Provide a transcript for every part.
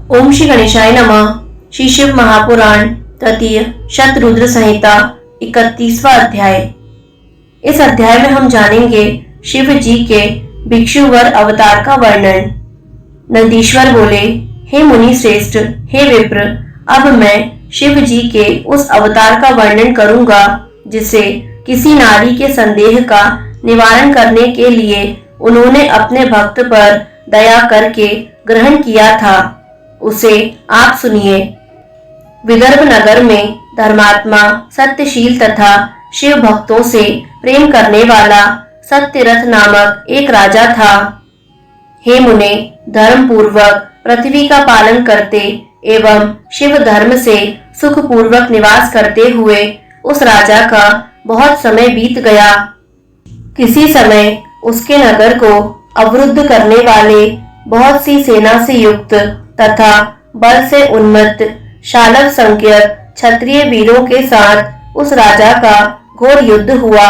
ओम श्री गणेशाय नमः। श्री शिव महापुराण तृतीय शतरुद्र संहिता 31वां अध्याय। इस अध्याय में हम जानेंगे शिव जी के भिक्षुवर अवतार का वर्णन। नंदीश्वर बोले, हे मुनि श्रेष्ठ, हे विप्र, अब मैं शिव जी के उस अवतार का वर्णन करूंगा जिसे किसी नारी के संदेह का निवारण करने के लिए उन्होंने अपने भक्त पर दया करके ग्रहण किया था। उसे आप सुनिए। विदर्भ नगर में धर्मात्मा, सत्यशील तथा शिव भक्तों से प्रेम करने वाला सत्यरथ नामक एक राजा था। हे मुने, धर्म पूर्वक पृथ्वी का पालन करते एवं शिव धर्म से सुख पूर्वक निवास करते हुए उस राजा का बहुत समय बीत गया। किसी समय उसके नगर को अवरुद्ध करने वाले बहुत सी सेना से युक्त तथा बल से उन्मत्त शालव संख्यक क्षत्रिय वीरों के साथ उस राजा का घोर युद्ध हुआ।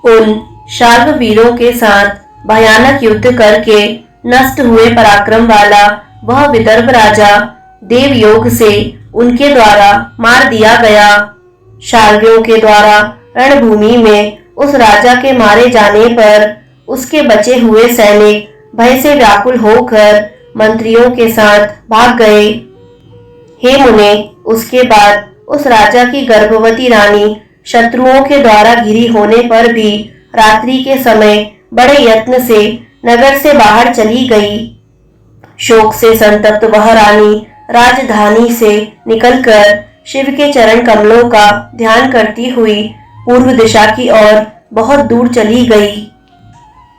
उन शाल्व वीरों के साथ भयानक युद्ध करके नष्ट हुए पराक्रम वाला वह विदर्भ राजा देवयोग से उनके द्वारा मार दिया गया। शाल्वियों के द्वारा रणभूमि में उस राजा के मारे जाने पर उसके बचे हुए सैनिक भय से व्याकुल होकर मंत्रियों के साथ भाग गए। हे मुने, उसके बाद उस राजा की गर्भवती रानी शत्रुओं के द्वारा घिरी होने पर भी रात्रि के समय बड़े यत्न से नगर से बाहर चली गई। शोक से संतप्त वह रानी राजधानी से निकलकर शिव के चरण कमलों का ध्यान करती हुई पूर्व दिशा की ओर बहुत दूर चली गई।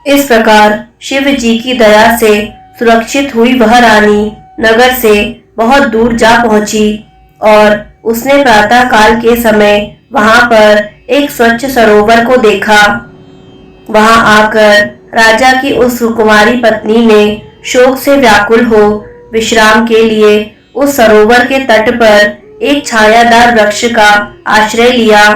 इस प्रकार शिव जी की दया से सुरक्षित हुई वह रानी नगर से बहुत दूर जा पहुंची और उसने प्रातः काल के समय वहां पर एक स्वच्छ सरोवर को देखा। वहां आकर राजा की उस सुकुमारी पत्नी ने शोक से व्याकुल हो विश्राम के लिए उस सरोवर के तट पर एक छायादार वृक्ष का आश्रय लिया।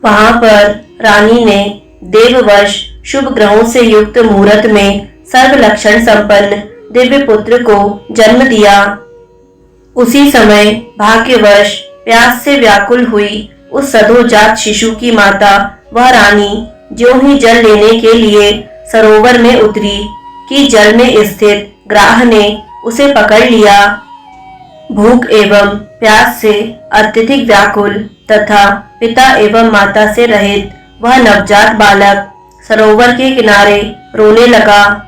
वहां पर रानी ने देववश शुभ ग्रहों से युक्त मुहूर्त में सर्व लक्षण संपन्न दिव्य पुत्र को जन्म दिया। उसी समय भाग्यवश प्यास से व्याकुल हुई उस सद्योजात शिशु की माता वह रानी ज्यों ही जल लेने के लिए सरोवर में उतरी कि जल में स्थित ग्राह ने उसे पकड़ लिया। भूख एवं प्यास से अत्यधिक व्याकुल तथा पिता एवं माता से रहित वह नवजात बालक सरोवर के किनारे रोने लगा।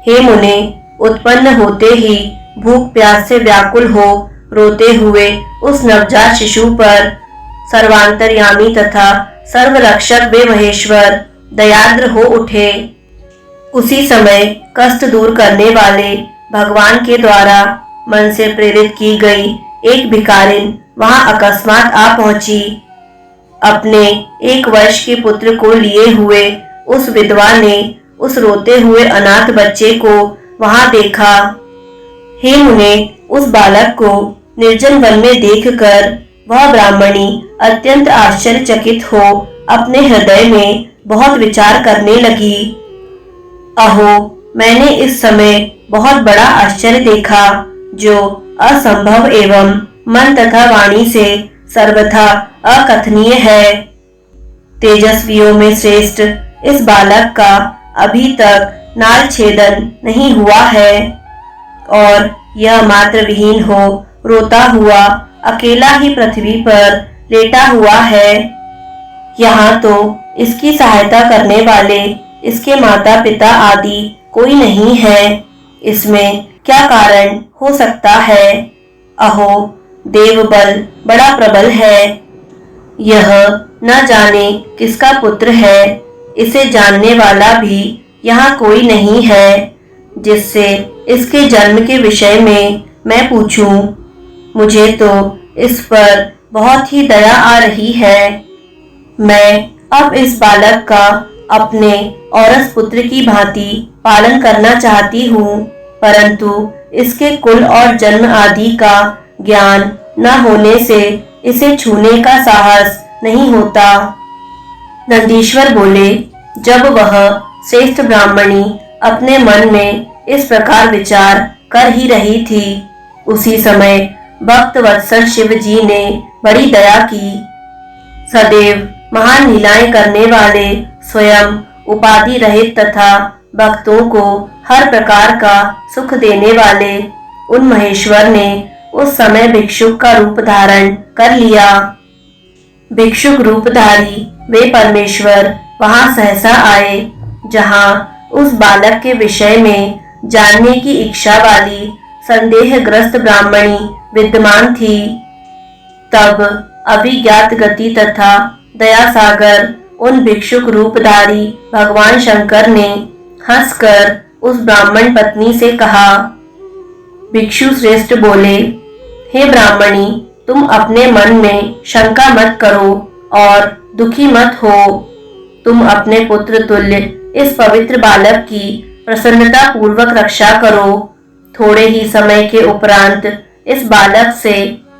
हे मुने, उत्पन्न होते ही भूख प्यास से व्याकुल हो रोते हुए उस नवजात शिशु पर सर्वांतर्यामी तथा सर्वरक्षक वे महेश्वर दयाद्र हो उठे। उसी समय कष्ट दूर करने वाले भगवान के द्वारा मन से प्रेरित की गई एक भिखारिन वहां अकस्मात आ पहुंची। अपने 1 वर्ष के पुत्र को लिए हुए उस विधवा ने उस रोते हुए अनाथ बच्चे को वहां देखा। हे मुने, उस बालक को निर्जन वन में देखकर वह ब्राह्मणी अत्यंत आश्चर्यचकित हो अपने हृदय में बहुत विचार करने लगी। अहो, मैंने इस समय बहुत बड़ा आश्चर्य देखा जो असंभव एवं मन तथा वाणी से सर्वथा अकथनीय है। तेजस्वियों में श्रेष्ठ इस बालक का अभी तक नाल छेदन नहीं हुआ है और यह मात्र विहीन हो रोता हुआ अकेला ही पृथ्वी पर लेटा हुआ है। यहाँ तो इसकी सहायता करने वाले इसके माता पिता आदि कोई नहीं है। इसमें क्या कारण हो सकता है? अहो, देवबल बड़ा प्रबल है। यह न जाने किसका पुत्र है, इसे जानने वाला भी यहाँ कोई नहीं है जिससे इसके जन्म के विषय में मैं पूछूं। मुझे तो इस पर बहुत ही दया आ रही है। मैं अब इस बालक का अपने औरस पुत्र की भांति पालन करना चाहती हूँ, परंतु इसके कुल और जन्म आदि का ज्ञान न होने से इसे छूने का साहस नहीं होता। नंदीश्वर बोले, जब वह श्रेष्ठ ब्राह्मणी अपने मन में इस प्रकार विचार कर ही रही थी। उसी समय भक्त वत्सल शिव जी ने बड़ी दया की। सदैव महान लीलाएं करने वाले, स्वयं उपाधि रहित तथा भक्तों को हर प्रकार का सुख देने वाले उन महेश्वर ने उस समय भिक्षुक का रूप धारण कर लिया। भिक्षुक रूपधारी वे परमेश्वर वहां सहसा आए, जहां उस बालक के विषय में जानने की इच्छा वाली संदेहग्रस्त ब्राह्मणी विद्यमान थी। तब अभिज्ञात गति तथा दया सागर उन भिक्षुक रूपधारी भगवान शंकर ने हंसकर उस ब्राह्मण पत्नी से कहा। भिक्षु श्रेष्ठ बोले, हे ब्राह्मणी, तुम अपने मन में शंका मत करो और दुखी मत हो। तुम अपने पुत्र तुल्य इस पवित्र बालक की प्रसन्नता पूर्वक रक्षा करो। थोड़े ही समय के उपरांत इस बालक से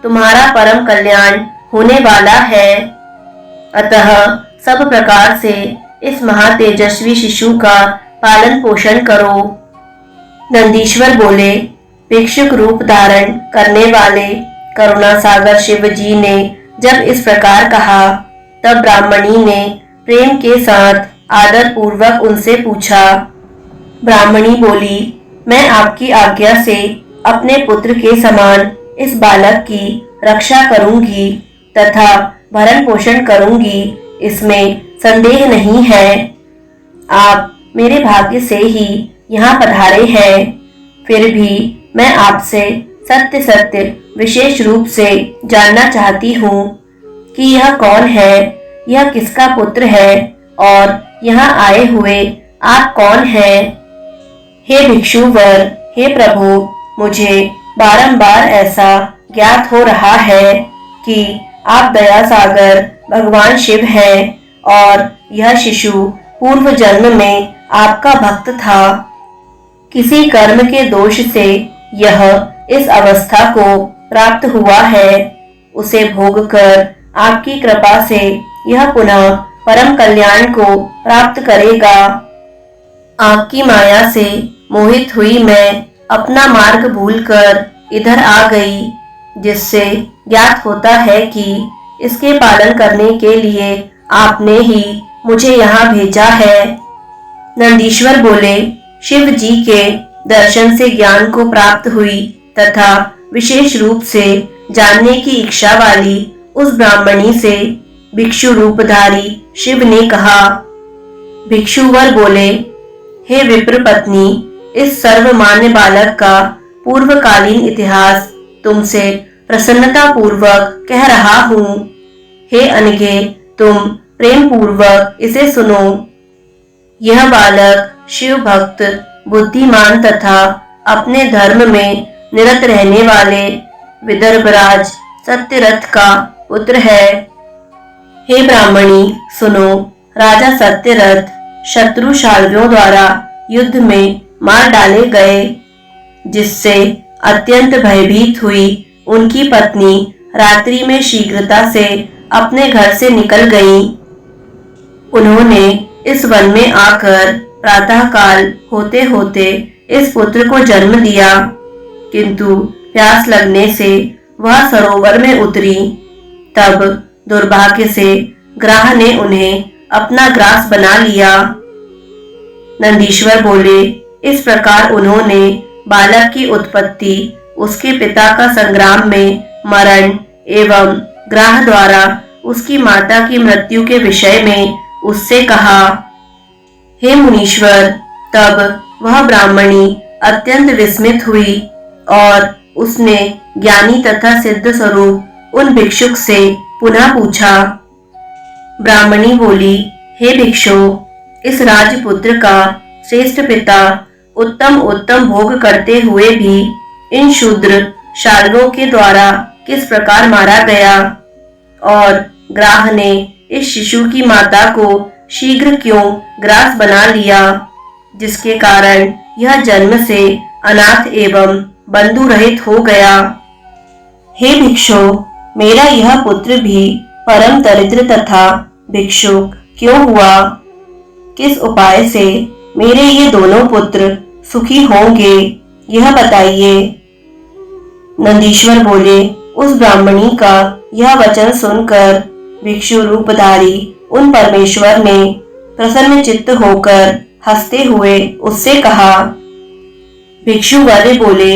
तुम्हारा परम कल्याण होने वाला है। अतः सब प्रकार से इस महातेजस्वी शिशु का पालन पोषण करो। नंदीश्वर बोले, भिक्षुक रूप धारण करने वाले करुणा सागर शिव जी ने जब इस प्रकार कहा, तब ब्राह्मणी ने प्रेम के साथ आदर पूर्वक उनसे पूछा। ब्राह्मणी बोली, मैं आपकी आज्ञा से अपने पुत्र के समान इस बालक की रक्षा करूंगी तथा भरण पोषण करूंगी, इसमें संदेह नहीं है। आप मेरे भाग्य से ही यहाँ पधारे हैं। फिर भी मैं आपसे सत्य सत्य विशेष रूप से जानना चाहती हूँ कि यह कौन है, यह किसका पुत्र है और यहाँ आए हुए आप कौन हैं? हे भिक्षुवर, हे प्रभु, मुझे बारंबार ऐसा ज्ञात हो रहा है कि आप दया सागर भगवान शिव हैं और यह शिशु पूर्व जन्म में आपका भक्त था। किसी कर्म के दोष से यह इस अवस्था को प्राप्त हुआ है। उसे भोग कर आपकी कृपा से यह पुनः परम कल्याण को प्राप्त करेगा। आपकी माया से मोहित हुई मैं अपना मार्ग भूलकर इधर आ गई, जिससे ज्ञात होता है कि इसके पालन करने के लिए आपने ही मुझे यहाँ भेजा है। नंदीश्वर बोले, शिव जी के दर्शन से ज्ञान को प्राप्त हुई तथा विशेष रूप से जानने की इच्छा वाली उस ब्राह्मणी से भिक्षु रूपधारी शिव ने कहा। भिक्षुवर बोले, हे विप्र पत्नी, इस सर्वमान्य बालक का पूर्वकालीन इतिहास तुमसे प्रसन्नता पूर्वक कह रहा हूँ। हे अनघे, तुम प्रेम पूर्वक इसे सुनो। यह बालक शिव भक्त, बुद्धिमान तथा अपने धर्म में निरत रहने वाले विदर्भराज सत्यरथ का पुत्र है। हे ब्राह्मणी, सुनो। राजा सत्यरथ शत्रुशाल्वियों द्वारा युद्ध में मार डाले गए, जिससे अत्यंत भयभीत हुई उनकी पत्नी रात्रि में शीघ्रता से अपने घर से निकल गई। उन्होंने इस वन में आकर प्रातःकाल होते होते इस पुत्र को जन्म दिया, किंतु प्यास लगने से वह सरोवर में उतरी। तब दुर्भाग्य से ग्राह ने उन्हें अपना ग्रास बना लिया। नंदीश्वर बोले, इस प्रकार उन्होंने बालक की उत्पत्ति, उसके पिता का संग्राम में मरण एवं ग्राह द्वारा उसकी माता की मृत्यु के विषय में उससे कहा। हे मुनीश्वर, तब वह ब्राह्मणी अत्यंत विस्मित हुई और उसने ज्ञानी तथा सिद्ध स्वरूप उन भिक्षुक से पुनः पूछा। ब्राह्मणी बोली, हे भिक्षु, इस राजपुत्र का श्रेष्ठ पिता उत्तम उत्तम भोग करते हुए भी इन शूद्र शाल्वों के द्वारा किस प्रकार मारा गया, और ग्राह ने इस शिशु की माता को शीघ्र क्यों ग्रास बना लिया, जिसके कारण यह जन्म से अनाथ एवं बंधु रहित हो गया। हे भिक्षु, मेरा यह पुत्र भी परम दरिद्र तथा भिक्षुक क्यों हुआ? किस उपाय से मेरे ये दोनों पुत्र सुखी होंगे यह बताइए। नंदीश्वर बोले, उस ब्राह्मणी का यह वचन सुनकर भिक्षु रूपधारी उन परमेश्वर ने प्रसन्न चित्त होकर हंसते हुए उससे कहा। भिक्षु वर्य बोले,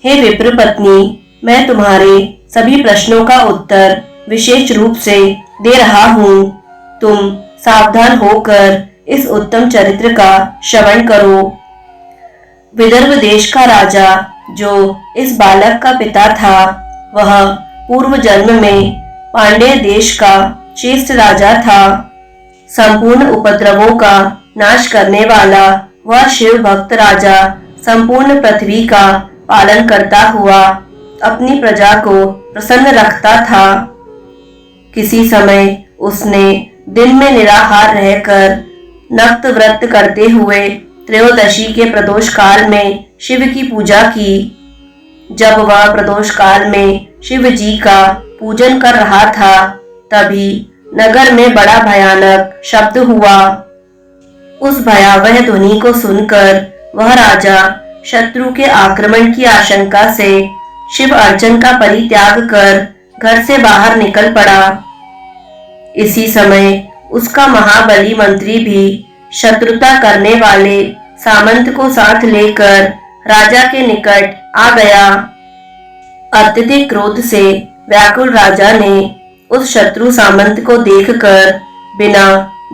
हे विप्र पत्नी, मैं तुम्हारे सभी प्रश्नों का उत्तर विशेष रूप से दे रहा हूँ। तुम सावधान होकर इस उत्तम चरित्र का श्रवण करो। विदर्भ देश का राजा जो इस बालक का पिता था, वह पूर्व जन्म में पांड्य देश का श्रेष्ठ राजा था। संपूर्ण उपद्रवों का नाश करने वाला वह शिव भक्त राजा संपूर्ण पृथ्वी का पालन करता हुआ अपनी प्रजा को प्रसन्न रखता था। किसी समय उसने दिन में निराहार रहकर नक्त व्रत करते हुए त्रयोदशी के प्रदोष काल में शिव की पूजा की। जब वह प्रदोष काल में शिव जी का पूजन कर रहा था, तभी नगर में बड़ा भयानक शब्द हुआ। उस भयावह ध्वनि को सुनकर वह राजा शत्रु के आक्रमण की आशंका से शिव अर्चन का परित्याग कर घर से बाहर निकल पड़ा। इसी समय उसका महाबली मंत्री भी शत्रुता करने वाले सामंत को साथ लेकर राजा के निकट आ गया। अत्यधिक क्रोध से व्याकुल राजा ने उस शत्रु सामंत को देखकर बिना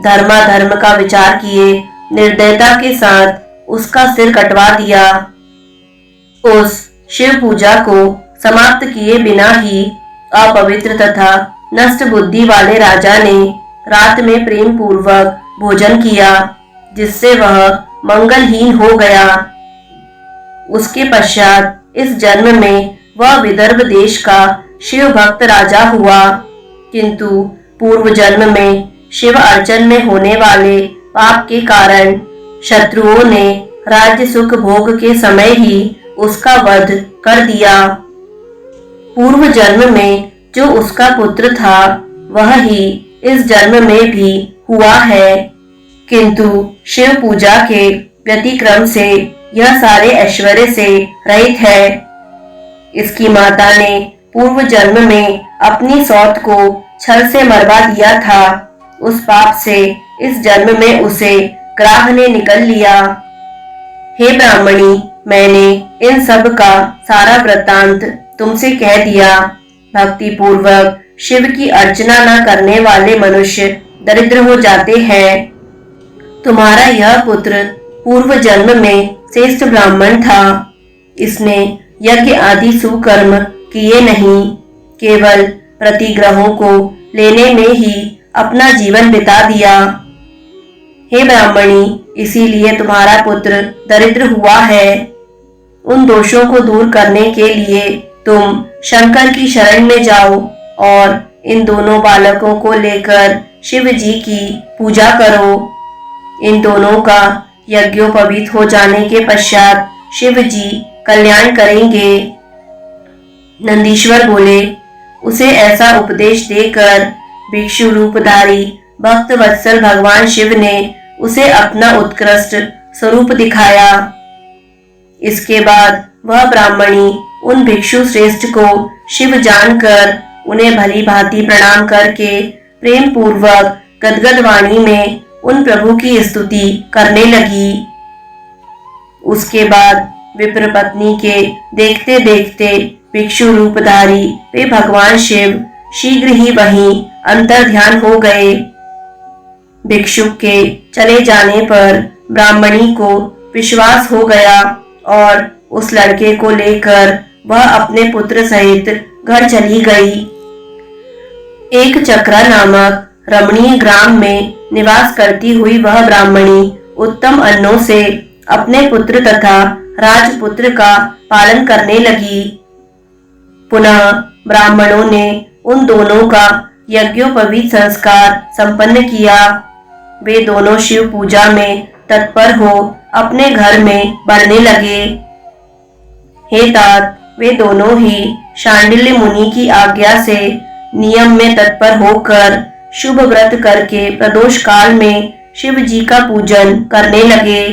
धर्माधर्म का विचार किए निर्दयता के साथ उसका सिर कटवा दिया। उस शिव पूजा को समाप्त किए बिना ही अपवित्र तथा नष्ट बुद्धि वाले राजा ने रात में प्रेम पूर्वक भोजन किया, जिससे वह मंगलहीन हो गया। उसके पश्चात इस जन्म में वह विदर्भ देश का शिव भक्त राजा हुआ, किंतु पूर्व जन्म में शिव अर्चन में होने वाले पाप के कारण शत्रुओं ने राज्य सुख भोग के समय ही उसका वध कर दिया। पूर्व जन्म में जो उसका पुत्र था, वह ही इस जन्म में भी हुआ है, किंतु शिव पूजा के व्यतिक्रम से यह सारे ऐश्वर्य से रहित है। इसकी माता ने पूर्व जन्म में अपनी सौत को छल से मरवा दिया था। उस पाप से इस जन्म में उसे ग्राह ने निकल लिया। हे ब्राह्मणी, मैंने इन सब का सारा वृत्तांत तुमसे कह दिया। भक्ति पूर्वक शिव की अर्चना न करने वाले मनुष्य दरिद्र हो जाते हैं। तुम्हारा यह पुत्र पूर्व जन्म में श्रेष्ठ ब्राह्मण था। इसने यज्ञ आदि सुकर्म किए नहीं, केवल प्रतिग्रहों को लेने में ही अपना जीवन बिता दिया। हे ब्राह्मणी, इसीलिए तुम्हारा पुत्र दरिद्र हुआ है। उन दोषों को दूर करने के लिए तुम शंकर की शरण में जाओ और इन दोनों बालकों को लेकर शिव जी की पूजा करो। इन दोनों का यज्ञोपवीत हो जाने के पश्चात शिव जी कल्याण करेंगे। नंदीश्वर बोले, उसे ऐसा उपदेश देकर भिक्षु रूपधारी भक्त वत्सल भगवान शिव ने उसे अपना उत्कृष्ट स्वरूप दिखाया। इसके बाद वह ब्राह्मणी उन भिक्षु श्रेष्ठ को शिव जानकर उन्हें भली भांति प्रणाम करके प्रेम पूर्वक गदगद वाणी में उन प्रभु की स्तुति करने लगी। उसके बाद विप्र पत्नी के देखते देखते भिक्षु रूपधारी वे भगवान शिव शीघ्र ही वहीं अंतर ध्यान हो गए। भिक्षुक के चले जाने पर ब्राह्मणी को विश्वास हो गया और उस लड़के को लेकर वह अपने पुत्र सहित घर चली गई। एक चक्रा नामक रमणीय ग्राम में निवास करती हुई वह ब्राह्मणी उत्तम अन्नों से अपने पुत्र तथा राजपुत्र का पालन करने लगी। पुनः ब्राह्मणों ने उन दोनों का यज्ञोपवीत संस्कार संपन्न किया। वे दोनों शिव पूजा में तत्पर हो अपने घर में बढ़ने लगे। हे तात, वे दोनों ही शांडिल्य मुनि की आज्ञा से नियम में तत्पर होकर शुभ व्रत करके प्रदोष काल में शिव जी का पूजन करने लगे।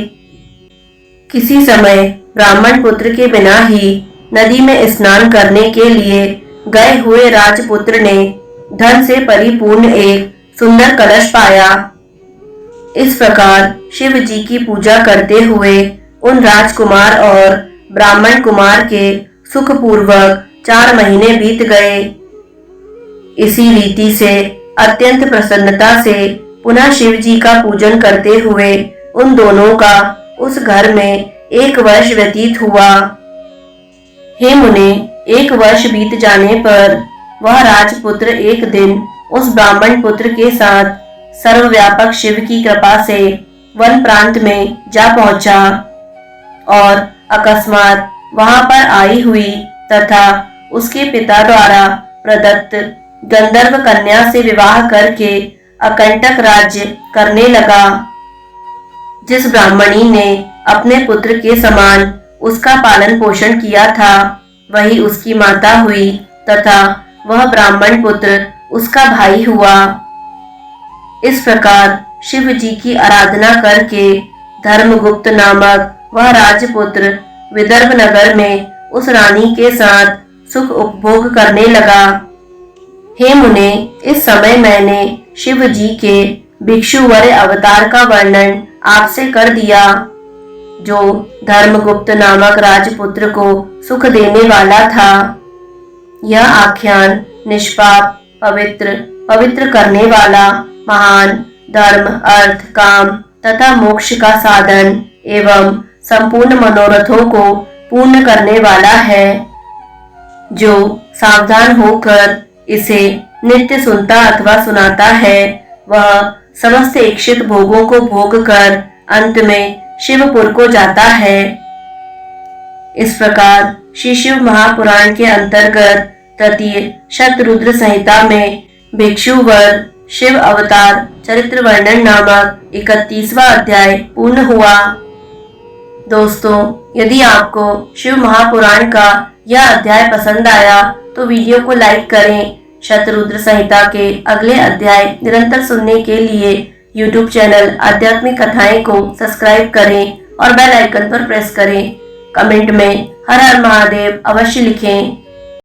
किसी समय ब्राह्मण पुत्र के बिना ही नदी में स्नान करने के लिए गए हुए राजपुत्र ने धन से परिपूर्ण एक सुंदर कलश पाया। इस प्रकार शिव जी की पूजा करते हुए उन राजकुमार और ब्राह्मण कुमार के सुखपूर्वक 4 महीने बीत गए। इसी रीति से अत्यंत प्रसन्नता से पुनः शिव जी का पूजन करते हुए उन दोनों का उस घर में 1 वर्ष व्यतीत हुआ। हे मुने, 1 वर्ष बीत जाने पर वह राजपुत्र एक दिन उस ब्राह्मण पुत्र के साथ सर्वव्यापक शिव की कृपा से वन प्रांत में जा पहुंचा और अकस्मात वहां पर आई हुई तथा उसके पिता द्वारा प्रदत्त गंधर्व कन्या से विवाह करके अकंटक राज्य करने लगा। जिस ब्राह्मणी ने अपने पुत्र के समान उसका पालन पोषण किया था, वही उसकी माता हुई तथा वह ब्राह्मण पुत्र उसका भाई हुआ। इस प्रकार शिव जी की आराधना करके धर्मगुप्त नामक वह राजपुत्र विदर्भ नगर में उस रानी के साथ सुख उपभोग करने लगा। हे मुने, इस समय मैंने शिव जी के भिक्षुवर अवतार का वर्णन आपसे कर दिया, जो धर्मगुप्त नामक राजपुत्र को सुख देने वाला था। यह आख्यान निष्पाप, पवित्र करने वाला, महान धर्म, अर्थ, काम तथा मोक्ष का साधन एवं संपूर्ण मनोरथों को पूर्ण करने वाला है। जो सावधान होकर इसे नित्य सुनता अथवा सुनाता है, वह समस्त इच्छित भोगों को भोग कर अंत में शिवपुर को जाता है। इस प्रकार श्री शिव महापुराण के अंतर्गत तृतीय शतरुद्र संहिता में भिक्षुवर शिव अवतार चरित्र वर्णन नामक 31वां अध्याय पूर्ण हुआ। दोस्तों, यदि आपको शिव महापुराण का यह अध्याय पसंद आया तो वीडियो को लाइक करें। शतरुद्र संहिता के अगले अध्याय निरंतर सुनने के लिए YouTube चैनल आध्यात्मिक कथाएं को सब्सक्राइब करें और बेल आइकन पर प्रेस करें। कमेंट में हर हर महादेव अवश्य लिखें।